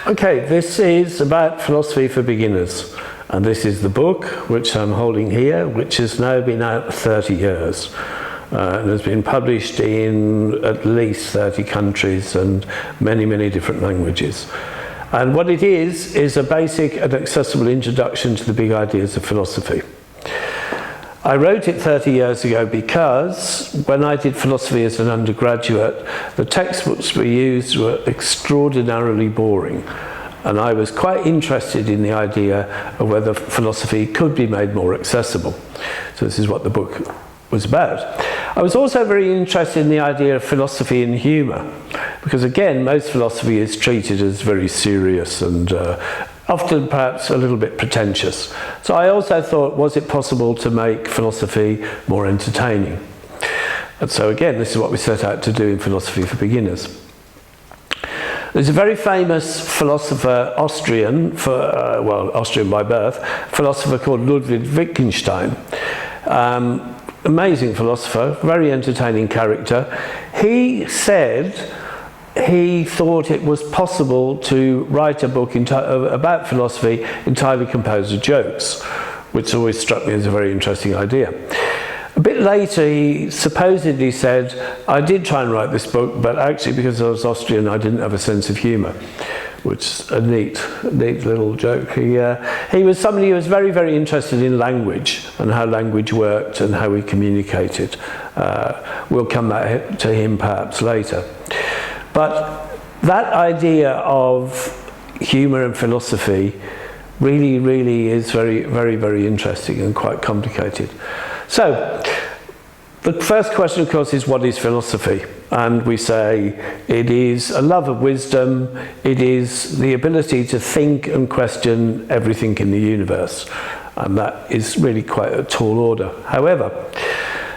Okay, this is about philosophy for beginners, and this is the book which I'm holding here, which has now been out 30 years and has been published in at least 30 countries and many, many different languages. And what it is a basic and accessible introduction to the big ideas of philosophy. I wrote it 30 years ago because when I did philosophy as an undergraduate, the textbooks we used were extraordinarily boring. And I was quite interested in the idea of whether philosophy could be made more accessible. So this is what the book was about. I was also very interested in the idea of philosophy and humour, because again, most philosophy is treated as very serious and often perhaps a little bit pretentious. So I also thought, was it possible to make philosophy more entertaining? And so again, this is what we set out to do in Philosophy for Beginners. There's a very famous philosopher, Austrian by birth, philosopher called Ludwig Wittgenstein. Amazing philosopher, very entertaining character. He said he thought it was possible to write a book about philosophy entirely composed of jokes, which always struck me as a very interesting idea. A bit later, he supposedly said, I did try and write this book, but actually because I was Austrian, I didn't have a sense of humour, which is a neat little joke. He was somebody who was very, very interested in language and how language worked and how we communicated. We'll come back to him perhaps later. But that idea of humour and philosophy really is very, very, very interesting and quite complicated. So, the first question, of course, is what is philosophy? And we say it is a love of wisdom, it is the ability to think and question everything in the universe. And that is really quite a tall order. However,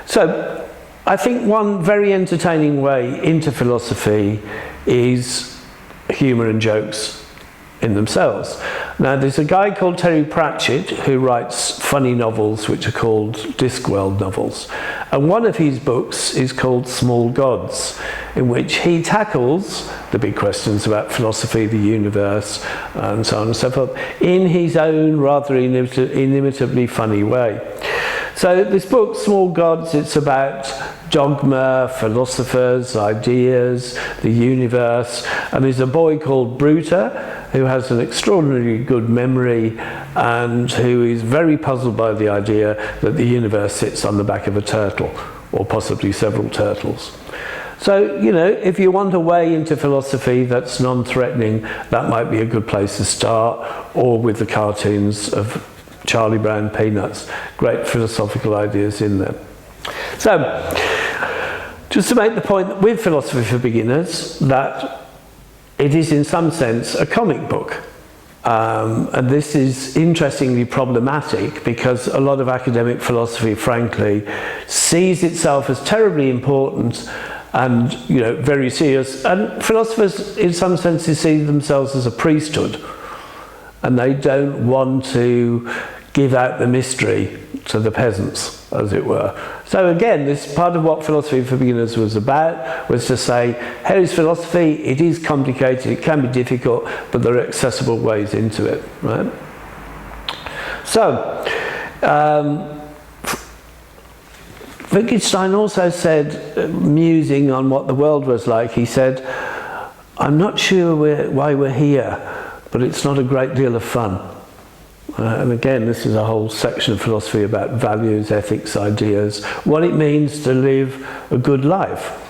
so I think one very entertaining way into philosophy is humour and jokes in themselves. Now, there's a guy called Terry Pratchett who writes funny novels which are called Discworld novels. And one of his books is called Small Gods, in which he tackles the big questions about philosophy, the universe, and so on and so forth, in his own rather inimitably funny way. So this book, Small Gods, it's about dogma, philosophers, ideas, the universe, and there's a boy called Bruta who has an extraordinarily good memory and who is very puzzled by the idea that the universe sits on the back of a turtle, or possibly several turtles. So, you know, if you want a way into philosophy that's non-threatening, that might be a good place to start, or with the cartoons of Charlie Brown, Peanuts, great philosophical ideas in there. So, just to make the point with Philosophy for Beginners, that it is in some sense a comic book. And this is interestingly problematic because a lot of academic philosophy, frankly, sees itself as terribly important and, you know, very serious. And philosophers, in some senses, see themselves as a priesthood, and they don't want to give out the mystery to the peasants, as it were. So again, this part of what Philosophy for Beginners was about, was to say, here is philosophy, it is complicated, it can be difficult, but there are accessible ways into it, right? So, Wittgenstein also said, musing on what the world was like, he said, I'm not sure why we're here, but it's not a great deal of fun. And again, this is a whole section of philosophy about values, ethics, ideas, what it means to live a good life.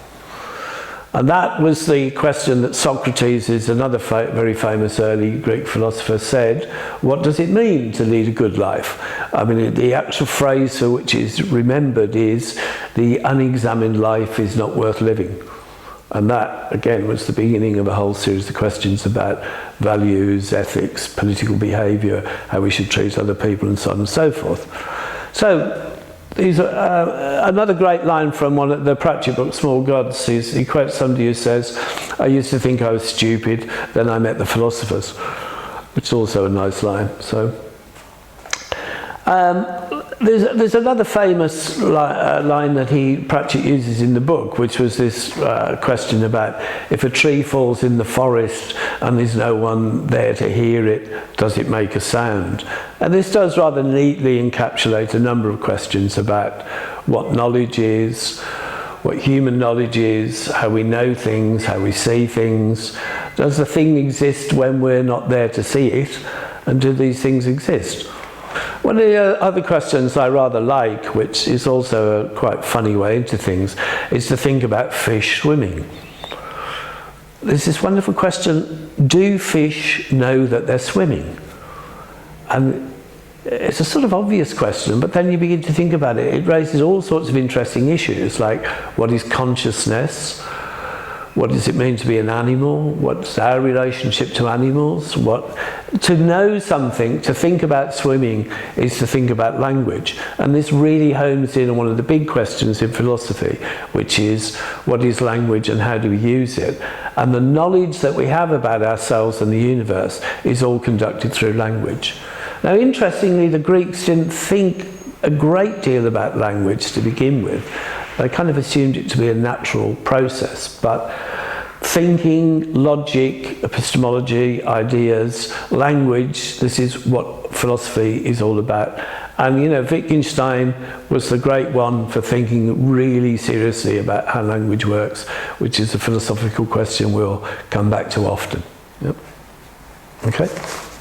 And that was the question that Socrates, is another very famous early Greek philosopher, said, what does it mean to lead a good life? I mean, the actual phrase for which is remembered is, the unexamined life is not worth living. And that, again, was the beginning of a whole series of questions about values, ethics, political behaviour, how we should treat other people, and so on and so forth. So, these are, another great line from one of the Pratchett book, Small Gods, is he quotes somebody who says, I used to think I was stupid, then I met the philosophers, which is also a nice line. So, There's another famous line that he Pratchett uses in the book, which was this question about if a tree falls in the forest and there's no one there to hear it, does it make a sound? And this does rather neatly encapsulate a number of questions about what knowledge is, what human knowledge is, how we know things, how we see things. Does the thing exist when we're not there to see it? And do these things exist? One of the other questions I rather like, which is also a quite funny way into things, is to think about fish swimming. There's this wonderful question, do fish know that they're swimming? And it's a sort of obvious question, but then you begin to think about it. It raises all sorts of interesting issues, like what is consciousness? What does it mean to be an animal? What's our relationship to animals? To know something, to think about swimming, is to think about language. And this really hones in on one of the big questions in philosophy, which is, what is language and how do we use it? And the knowledge that we have about ourselves and the universe is all conducted through language. Now, interestingly, the Greeks didn't think a great deal about language to begin with. They kind of assumed it to be a natural process, but thinking, logic, epistemology, ideas, language, this is what philosophy is all about. And you know, Wittgenstein was the great one for thinking really seriously about how language works, which is a philosophical question we'll come back to often. Yep. Okay.